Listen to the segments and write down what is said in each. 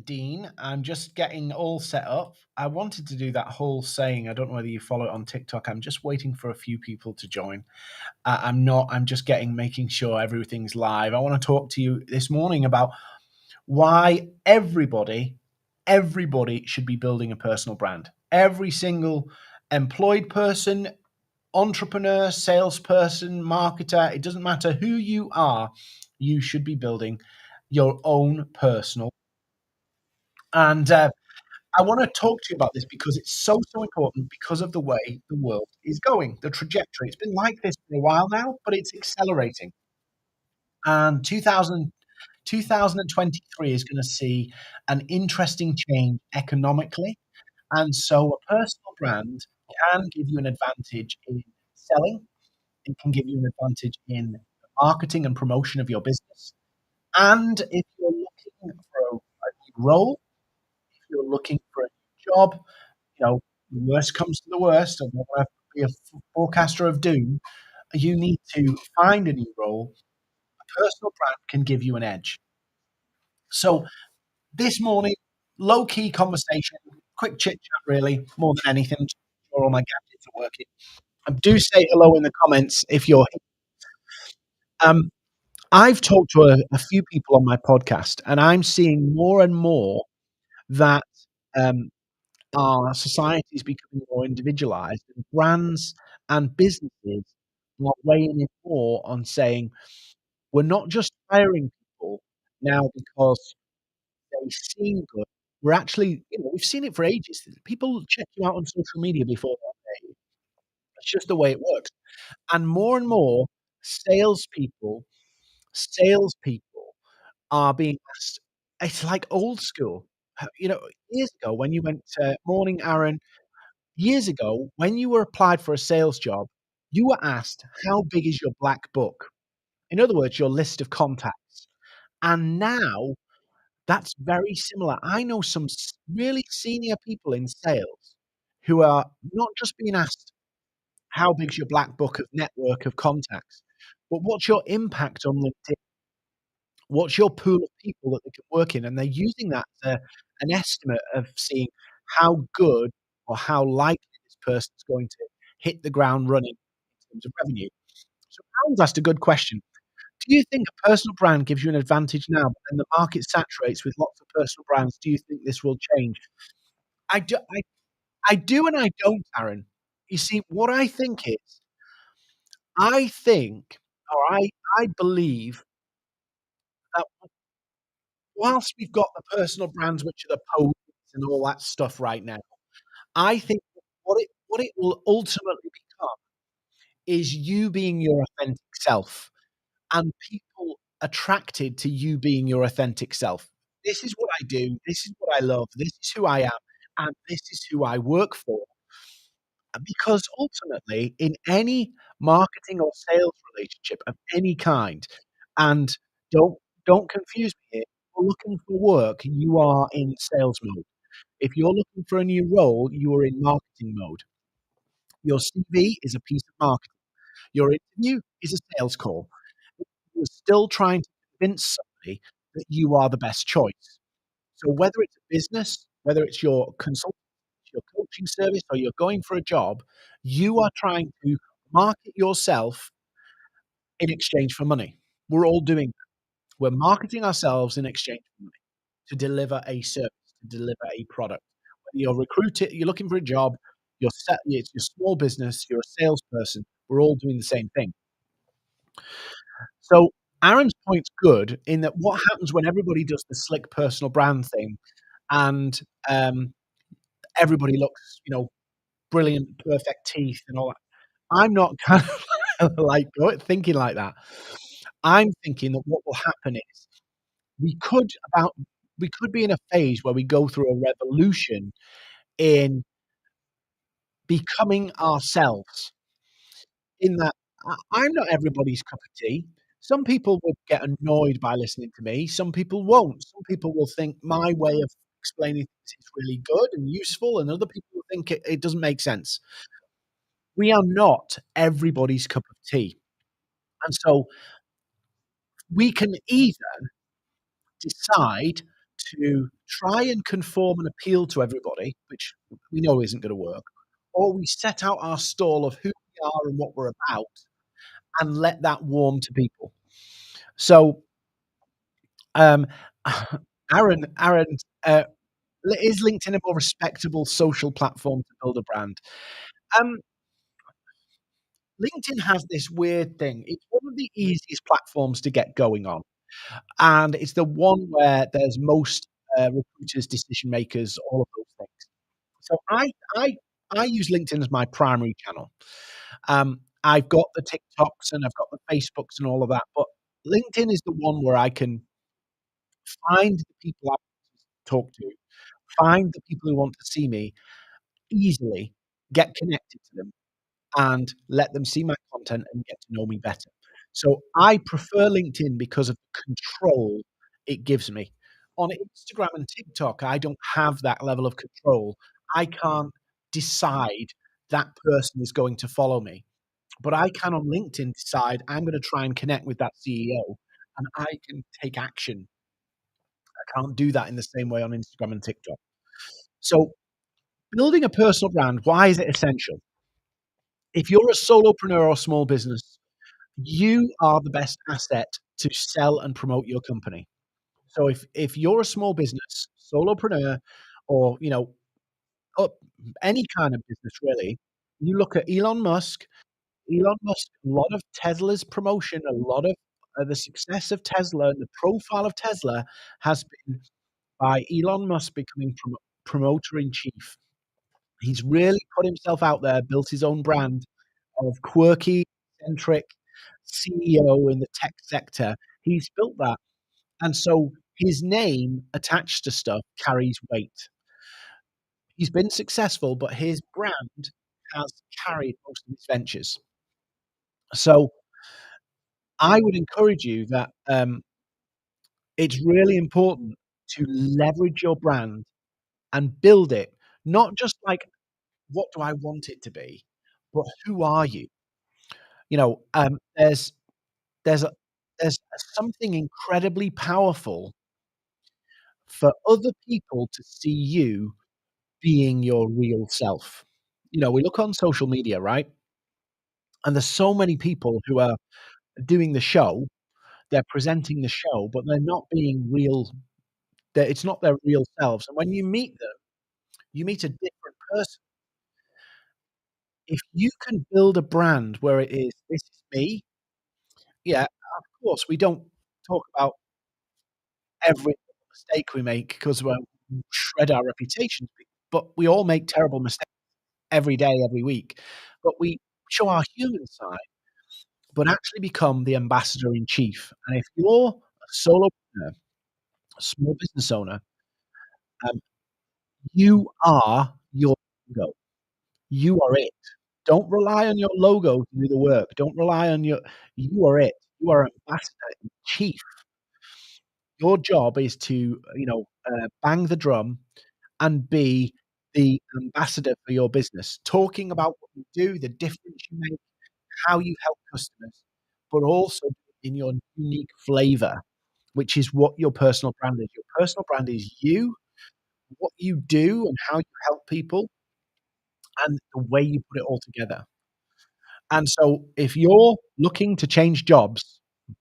Dean, I'm just getting all set up. I wanted to do that whole saying. I don't know whether you follow it on TikTok. I'm just waiting for a few people to join. I'm not. I'm just making sure everything's live. I want to talk to you this morning about why everybody should be building a personal brand. Every single employed person, entrepreneur, salesperson, marketer, it doesn't matter who you are, you should be building your own personal. And I want to talk to you about this because it's so important because of the way the world is going, the trajectory. It's been like this for a while now, but it's accelerating. And 2023 is going to see an interesting change economically. And so a personal brand can give you an advantage in selling. It can give you an advantage in marketing and promotion of your business. And if you're looking for a new role, if you're looking for a new job, the worst comes to the worst, and don't want to be a forecaster of doom, you need to find a new role. A personal brand can give you an edge. So this morning, low key conversation, quick chit chat, really, more than anything. Just make sure all my gadgets are working. Do say hello in the comments if you're here. I've talked to a few people on my podcast, and I'm seeing more and more that um, our society is becoming more individualized, and brands and businesses are weighing in more on saying, we're not just hiring people now because they seem good. We're actually, we've seen it for ages. People check you out on social media before they pay. It's just the way it works. And more salespeople, salespeople are being asked. It's like old school. Years ago when you went to morning, Aaron. Years ago, when you were applied for a sales job, you were asked, "How big is your black book?" In other words, your list of contacts. And now that's very similar. I know some really senior people in sales who are not just being asked, "How big's your black book of network of contacts?" but "What's your impact on LinkedIn? What's your pool of people that they can work in?" And they're using that as an estimate of seeing how good or how likely this person's going to hit the ground running in terms of revenue. So Alan's asked a good question. Do you think a personal brand gives you an advantage now, but then the market saturates with lots of personal brands? Do you think this will change? I do and I don't, Aaron. You see, what I think is, I think, or I believe that whilst we've got the personal brands, which are the poses and all that stuff right now, I think what it will ultimately become is you being your authentic self and people attracted to you being your authentic self. This is what I do, this is what I love, this is who I am, and this is who I work for. Because ultimately, in any marketing or sales relationship of any kind, and don't don't confuse me here, if you're looking for work, you are in sales mode. If you're looking for a new role, you are in marketing mode. Your CV is a piece of marketing. Your interview is a sales call. You're still trying to convince somebody that you are the best choice. So whether it's a business, whether it's your consulting, your coaching service, or you're going for a job, you are trying to market yourself in exchange for money. We're all doing that. We're marketing ourselves in exchange for money to deliver a service, to deliver a product. Whether you're looking for a job, it's your small business, you're a salesperson, we're all doing the same thing. So Aaron's point's good in that what happens when everybody does the slick personal brand thing and everybody looks, brilliant, perfect teeth and all that. I'm not kind of like thinking like that. I'm thinking that what will happen is we could about we could be in a phase where we go through a revolution in becoming ourselves. In that I'm not everybody's cup of tea. Some people would get annoyed by listening to me. Some people won't. Some people will think my way of explaining things is really good and useful, and other people will think it doesn't make sense. We are not everybody's cup of tea. And so we can either decide to try and conform and appeal to everybody, which we know isn't gonna work, or we set out our stall of who we are and what we're about and let that warm to people. So, um, Aaron, is LinkedIn a more respectable social platform to build a brand? Um, LinkedIn has this weird thing. It's one of the easiest platforms to get going on, and it's the one where there's most, recruiters, decision makers, all of those things. So I use LinkedIn as my primary channel. I've got the TikToks and I've got the Facebooks and all of that, but LinkedIn is the one where I can find the people I talk to, find the people who want to see me easily, get connected to them, and let them see my content and get to know me better. So I prefer LinkedIn because of the control it gives me. On Instagram and TikTok, I don't have that level of control. I can't decide that person is going to follow me. But I can on LinkedIn decide I'm gonna try and connect with that CEO, and I can take action. I can't do that in the same way on Instagram and TikTok. So building a personal brand, why is it essential? If you're a solopreneur or small business, you are the best asset to sell and promote your company. So if you're a small business, solopreneur, or up any kind of business really, you look at Elon Musk, a lot of Tesla's promotion, a lot of the success of Tesla and the profile of Tesla has been by Elon Musk becoming promoter in chief. He's really put himself out there, built his own brand of quirky, eccentric CEO in the tech sector. He's built that, and so his name attached to stuff carries weight. He's been successful, but his brand has carried most of his ventures. So I would encourage you that, it's really important to leverage your brand and build it, not just like, "What do I want it to be?" but, "Who are you?" You know, there's a there's something incredibly powerful for other people to see you being your real self. We look on social media, right? And there's so many people who are doing the show, they're presenting the show, but they're not being real. It's not their real selves. And when you meet them, you meet a different person. If you can build a brand where it is, "This is me," yeah, of course, we don't talk about every mistake we make because we shred our reputations, but we all make terrible mistakes every day, every week. But we show our human side, but actually become the ambassador in chief. And if you're a solopreneur, a small business owner, um, you are your logo. You are it. Don't rely on your logo to do the work. Don't rely on you are it. You are ambassador in chief. Your job is to, bang the drum and be the ambassador for your business, talking about what you do, the difference you make, how you help customers, but also in your unique flavor, which is what your personal brand is. Your personal brand is you, what you do and how you help people, and the way you put it all together. And so if you're looking to change jobs,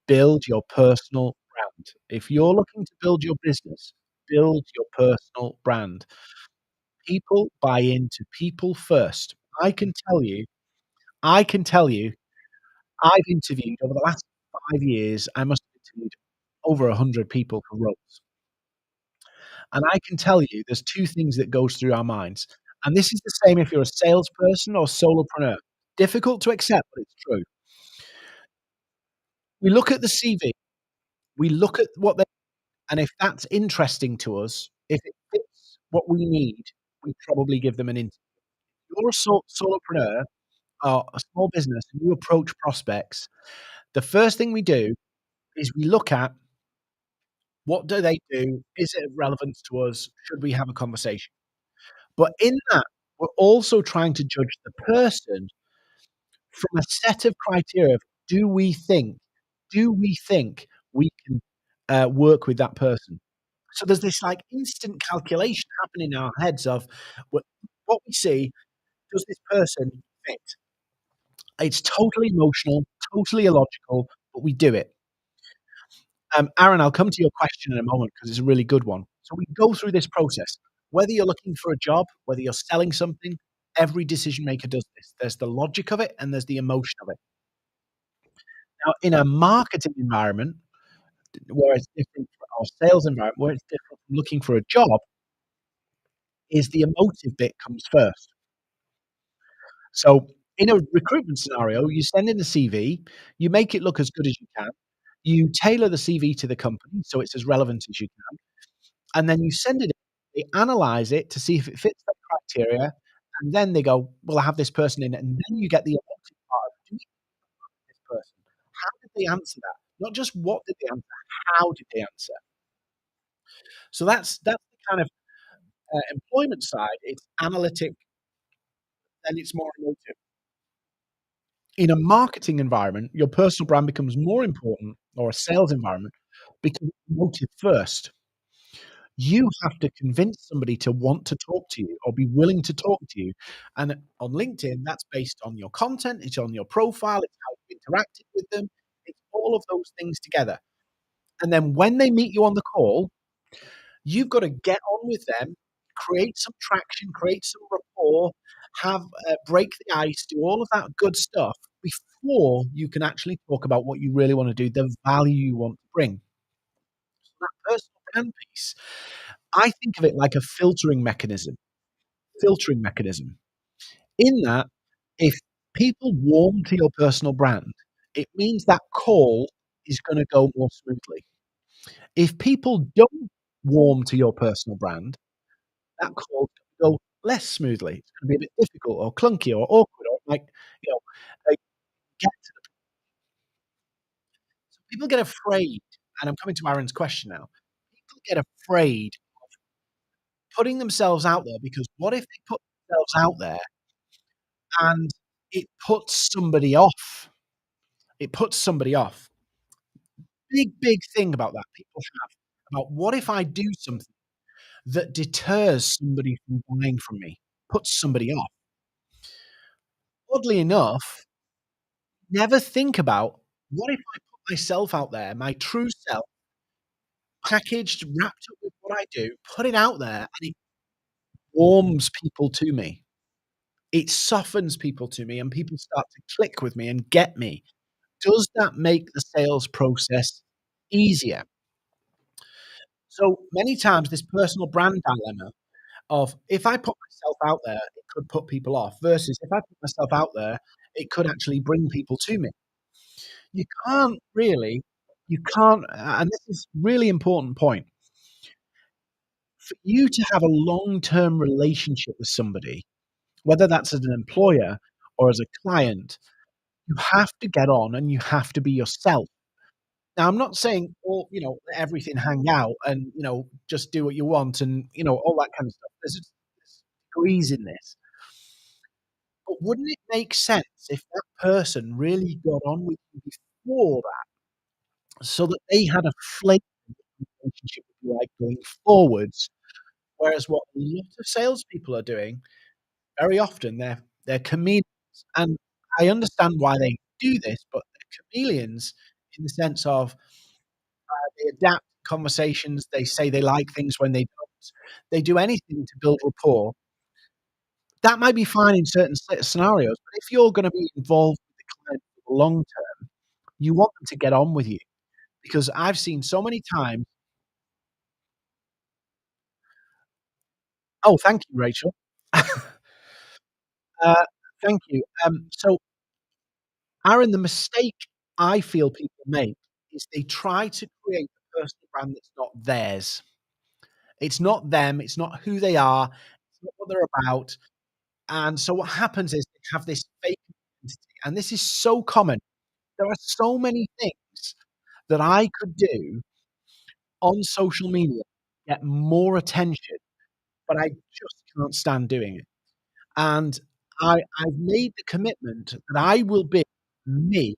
build your personal brand. If you're looking to build your business, build your personal brand. People buy into people first. I can tell you I can tell you, I've interviewed over the last 5 years, I must have interviewed over 100 people for roles, and I can tell you there's 2 things that goes through our minds, and this is the same if you're a salesperson or solopreneur. Difficult to accept, but it's true. We look at the CV, we look at what they and if that's interesting to us, if it fits what we need, we probably give them an interview. You're a solopreneur or a small business and you approach prospects, the first thing we do is we look at what do they do? Is it of relevance to us? Should we have a conversation? But in that, we're also trying to judge the person from a set of criteria of do we think we can, work with that person? So there's this, like, instant calculation happening in our heads of what we see, does this person fit? It's totally emotional, totally illogical, but we do it. Aaron, I'll come to your question in a moment because it's a really good one. So we go through this process. Whether you're looking for a job, whether you're selling something, every decision maker does this. There's the logic of it and there's the emotion of it. Now, in a marketing environment, where it's different or sales environment, where it's different from looking for a job, is the emotive bit comes first. So in a recruitment scenario, you send in a CV, you make it look as good as you can, you tailor the CV to the company so it's as relevant as you can, and then you send it in, they analyze it to see if it fits that criteria, and then they go, "Well, I have this person in it," and then you get the emotive part of, "Do you know this person? How did they answer that?" Not just what did they answer, how did they answer? So that's the kind of, employment side. It's analytic, then it's more emotive. In a marketing environment, your personal brand becomes more important, or a sales environment, because emotive first. You have to convince somebody to want to talk to you or be willing to talk to you. And on LinkedIn, that's based on your content, it's on your profile, it's how you interacted with them, it's all of those things together. And then when they meet you on the call, you've got to get on with them, create some traction, create some rapport, have break the ice, do all of that good stuff before you can actually talk about what you really want to do, the value you want to bring. That personal brand piece, I think of it like a filtering mechanism. Filtering mechanism. In that, if people warm to your personal brand, it means that call is going to go more smoothly. If people don't warm to your personal brand, that call can go less smoothly. It's gonna be a bit difficult or clunky or awkward or like, you know, like, get to the so people get afraid, and I'm coming to Aaron's question now. People get afraid putting themselves out there because what if they put themselves out there and it puts somebody off? It puts somebody off. Big thing about that people have, about what if I do something that deters somebody from buying from me, puts somebody off? Oddly enough, never think about, what if I put myself out there, my true self, packaged, wrapped up with what I do, put it out there, and it warms people to me. It softens people to me, and people start to click with me and get me. Does that make the sales process easier? So many times, this personal brand dilemma of if I put myself out there, it could put people off, versus if I put myself out there, it could actually bring people to me. You can't really you can't and this is really important point. For you to have a long-term relationship with somebody, whether that's as an employer or as a client, you have to get on and you have to be yourself. Now, I'm not saying all, let everything hang out and, just do what you want and, all that kind of stuff. There's degrees in this. But wouldn't it make sense if that person really got on with you before that, so that they had a flavour relationship with you, like, going forwards? Whereas what a lot of salespeople are doing, very often they're chameleons, and I understand why they do this, but they're chameleons in the sense of, they adapt conversations, they say they like things when they don't. They do anything to build rapport. That might be fine in certain scenarios, but if you're gonna be involved with the client for the long term, you want them to get on with you, because I've seen so many times. Oh, thank you, Rachel. Uh, thank you. So Aaron, the mistake I feel people make is they try to create a personal brand that's not theirs. It's not them, it's not who they are, it's not what they're about, and so what happens is they have this fake identity, and this is so common. There are so many things that I could do on social media, get more attention, but I just can't stand doing it, and I've made the commitment that I will be me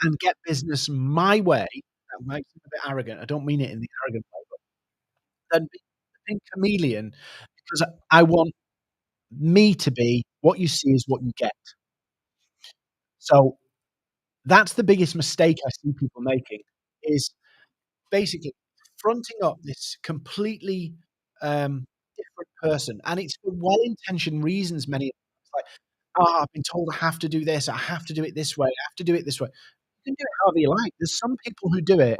and get business my way. That might seem a bit arrogant. I don't mean it in the arrogant way, than being chameleon because I want me to be what you see is what you get. So, that's the biggest mistake I see people making is basically fronting up this completely, different person, and it's for well-intentioned reasons many it's like, "Oh, I've been told I have to do this, I have to do it this way, I have to do it this way." You can do it however you like. There's some people who do it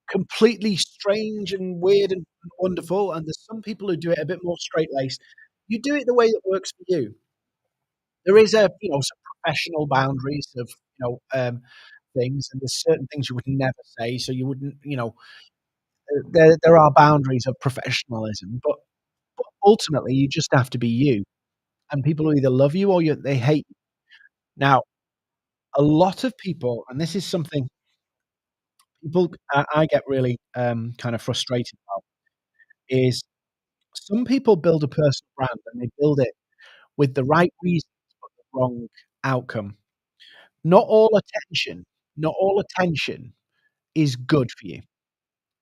completely strange and weird and wonderful, and there's some people who do it a bit more straight-laced. You do it the way that works for you. There is some professional boundaries of, things, and there's certain things you would never say, so you wouldn't, there are boundaries of professionalism, but ultimately, you just have to be you, and people will either love you or they hate you. Now, a lot of people and this is something people I get really, kind of frustrated about, is some people build a personal brand, and they build it with the right reasons, but the wrong outcome. Not all attention not all attention is good for you.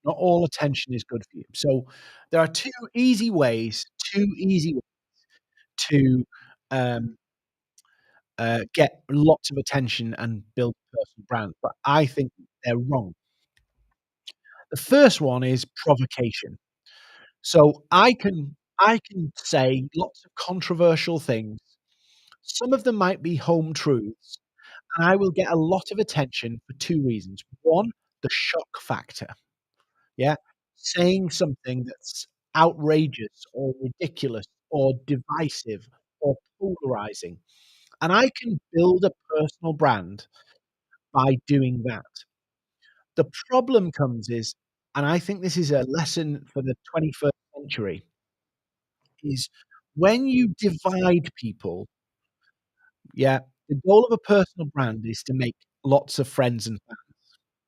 Not all attention is good for you. So, there are 2 easy ways to, um, get lots of attention and build a personal brand, but I think they're wrong. The first one is provocation. So, I can say lots of controversial things. Some of them might be home truths, and I will get a lot of attention for 2 reasons. 1, the shock factor. Yeah? Saying something that's outrageous or ridiculous or divisive or polarizing, and I can build a personal brand by doing that. The problem comes is and I think this is a lesson for the 21st century, is when you divide people, yeah, the goal of a personal brand is to make lots of friends and fans,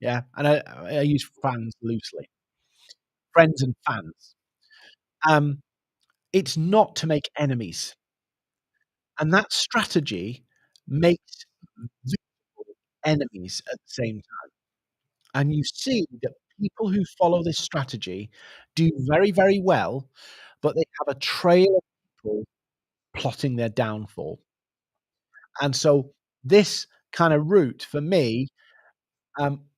yeah, and I use fans loosely, friends and fans. Um It's not to make enemies, and that strategy makes visible enemies at the same time, and you see that people who follow this strategy do very, very well, but they have a trail of people plotting their downfall, and so this kinda route for me,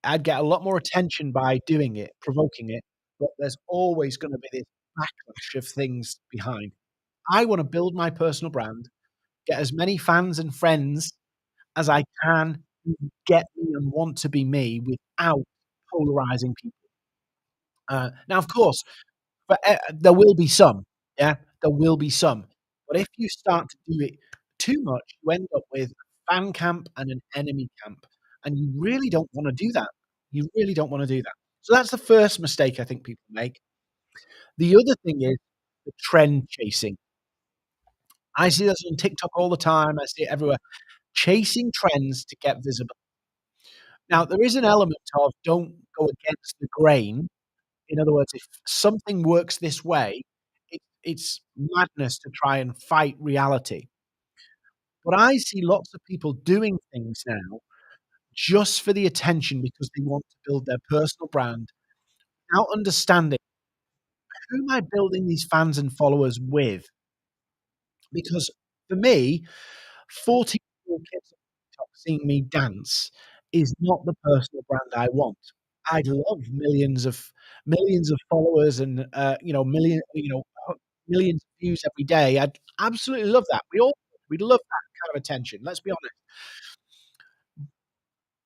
I'd get a lot more attention by doing it, provoking it, but there's always gonna be this backlash of things behind. I wanna build my personal brand, get as many fans and friends as I can who get me and want to be me without polarizing people. Now, of course, there will be some, yeah, there will be some, but if you start to do it too much, you end up with a fan camp and an enemy camp, and you really don't wanna do that. You really don't wanna do that. So that's the first mistake I think people make. The other thing is the trend chasing. I see this on TikTok all the time, I see it everywhere. Chasing trends to get visible. Now, there is an element of don't go against the grain. In other words, if something works this way, it's madness to try and fight reality. But I see lots of people doing things now just for the attention because they want to build their personal brand without understanding who am I building these fans and followers with? Because for me, 14-year-old kids on TikTok seeing me dance is not the personal brand I want. I'd love millions of followers and, millions of views every day. I'd absolutely love that. We'd love that kind of attention, let's be honest.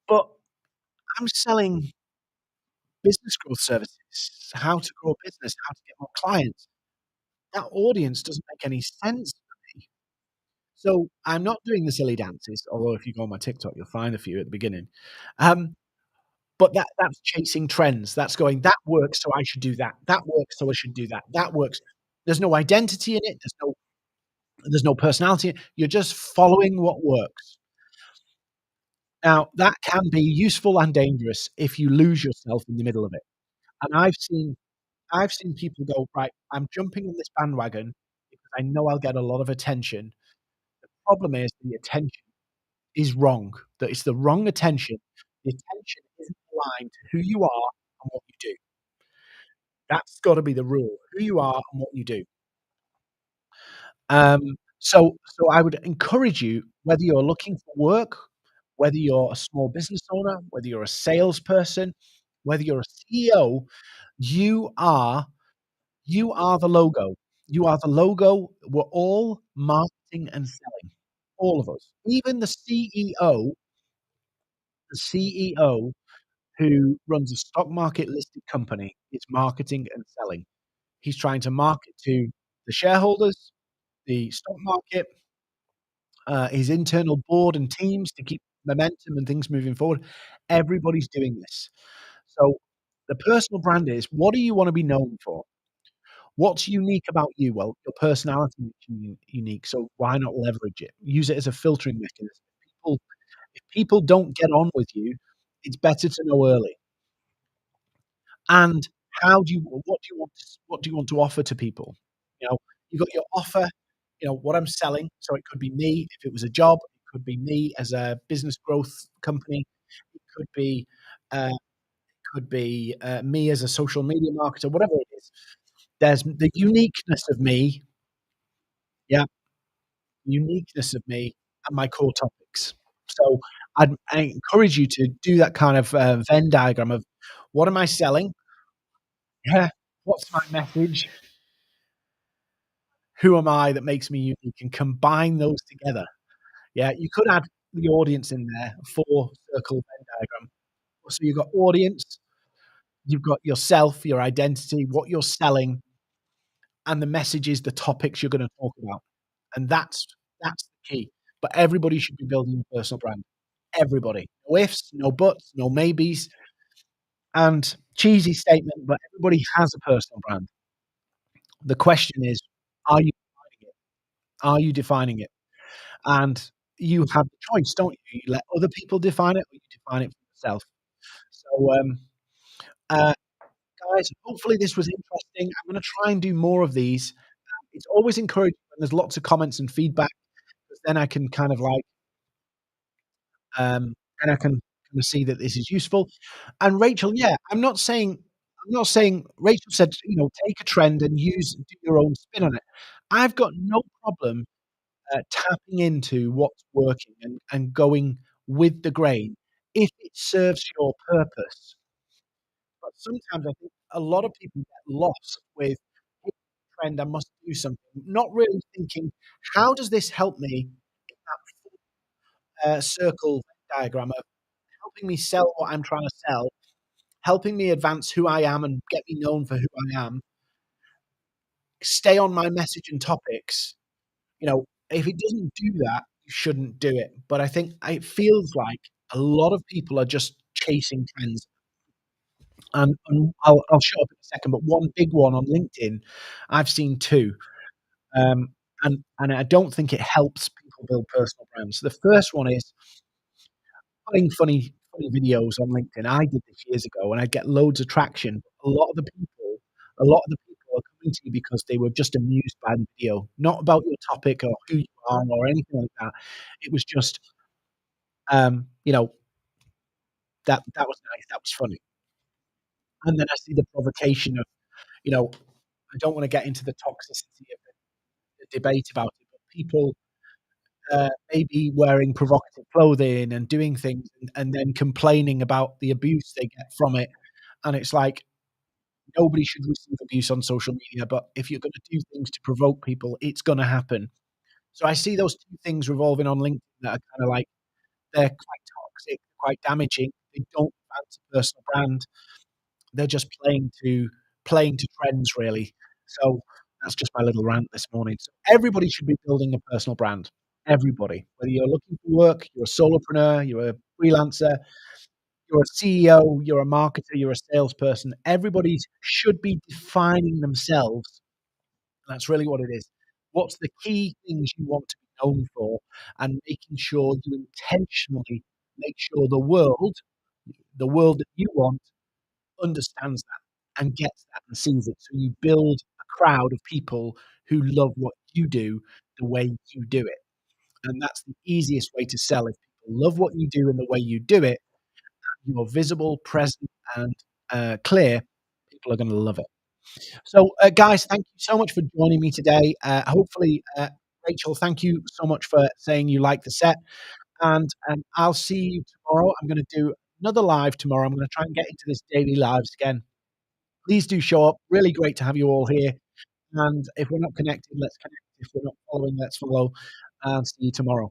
But I'm selling business growth services, how to grow a business, how to get more clients. That audience doesn't make any sense to me. So, I'm not doing the silly dances, although if you go on my TikTok, you'll find a few at the beginning. Um, but that's chasing trends. That's going, "That works, so I should do that. That works, so I should do that. That works." There's no identity in it. There's no personality. You're just following what works. Now, that can be useful and dangerous if you lose yourself in the middle of it. And I've seen people go, "Right, I'm jumping on this bandwagon because I know I'll get a lot of attention." The problem is the attention is wrong, that it's the wrong attention. The attention isn't aligned to who you are and what you do. That's gotta be the rule, who you are and what you do. So I would encourage you, whether you're looking for work, whether you're a small business owner, whether you're a salesperson, whether you're a CEO, you are you are the logo. You are the logo. We're all marketing and selling, all of us. Even the CEO who runs a stock market listed company is marketing and selling. He's trying to market to the shareholders, the stock market, his internal board and teams to keep momentum and things moving forward. Everybody's doing this. So the personal brand is, what do you wanna be known for? What's unique about you? Well, your personality makes you unique, so why not leverage it? Use it as a filtering mechanism. People if people don't get on with you, it's better to know early. And how do you what do you want to offer to people? You know, you got your offer, what I'm selling, so it could be me if it was a job, it could be me as a business growth company, it could be me as a social media marketer, whatever it is. There's the yeah, uniqueness of me and my core topics. So I encourage you to do that kind of, Venn diagram of what am I selling? Yeah. What's my message? Who am I that makes me unique? And combine those together. Yeah, you could add the audience in there, a 4-circle Venn diagram. So you've got audience, you've got yourself, your identity, what you're selling, and the messages, the topics you're gonna talk about. And that's the key. But everybody should be building a personal brand. Everybody. No ifs, no buts, no maybes. And cheesy statement, but everybody has a personal brand. The question is, are you defining it? Are you defining it? And you have the choice, don't you? You let other people define it, or you define it for yourself. So, uh, guys, hopefully this was interesting. I'm gonna try and do more of these. It's always encouraging when there's lots of comments and feedback, because then I can kind of like, then I can kinda see that this is useful. And Rachel, yeah, I'm not saying Rachel said, take a trend and do your own spin on it. I've got no problem, tapping into what's working and going with the grain if it serves your purpose. But sometimes I think a lot of people get lost with, "Hey, trend, I must do something," not really thinking, "How does this help me in that circle diagram of helping me sell what I'm trying to sell, helping me advance who I am and get me known for who I am, stay on my message and topics." If it doesn't do that, you shouldn't do it. But I think it feels like a lot of people are just chasing trends. And I'll shut up in a second, but one big one on LinkedIn, I've seen 2, and I don't think it helps people build personal brands. The first one is putting funny videos on LinkedIn. I did this years ago, and I get loads of traction. A lot of the people are coming to you because they were just amused by the video, not about your topic or who you are or anything like that. It was just, um, you know, that was nice, that was funny. And then I see the provocation of, I don't wanna get into the toxicity of the debate about it, but people, maybe wearing provocative clothing and doing things and then complaining about the abuse they get from it, and it's like, nobody should receive abuse on social media, but if you're gonna do things to provoke people, it's gonna happen. So I see those 2 things revolving on LinkedIn that are kinda like, they're quite toxic, quite damaging. They don't advance a personal brand. They're just playing to trends, really. So that's just my little rant this morning. So everybody should be building a personal brand. Everybody. Whether you're looking for work, you're a solopreneur, you're a freelancer, you're a CEO, you're a marketer, you're a salesperson, everybody should be defining themselves. That's really what it is. What's the key things you want to be known for, and making sure you intentionally make sure the world that you want understands that and gets that and sees it. So you build a crowd of people who love what you do the way you do it. And that's the easiest way to sell. If people love what you do and the way you do it, you're visible, present, and clear, people are gonna love it. So, guys, thank you so much for joining me today. Hopefully, Rachel, thank you so much for saying you like the set, and I'll see you tomorrow. I'm going to do another live tomorrow. I'm going to try and get into this daily lives again. Please do show up. Really great to have you all here. And if we're not connected, let's connect. If we're not following, let's follow. And see you tomorrow.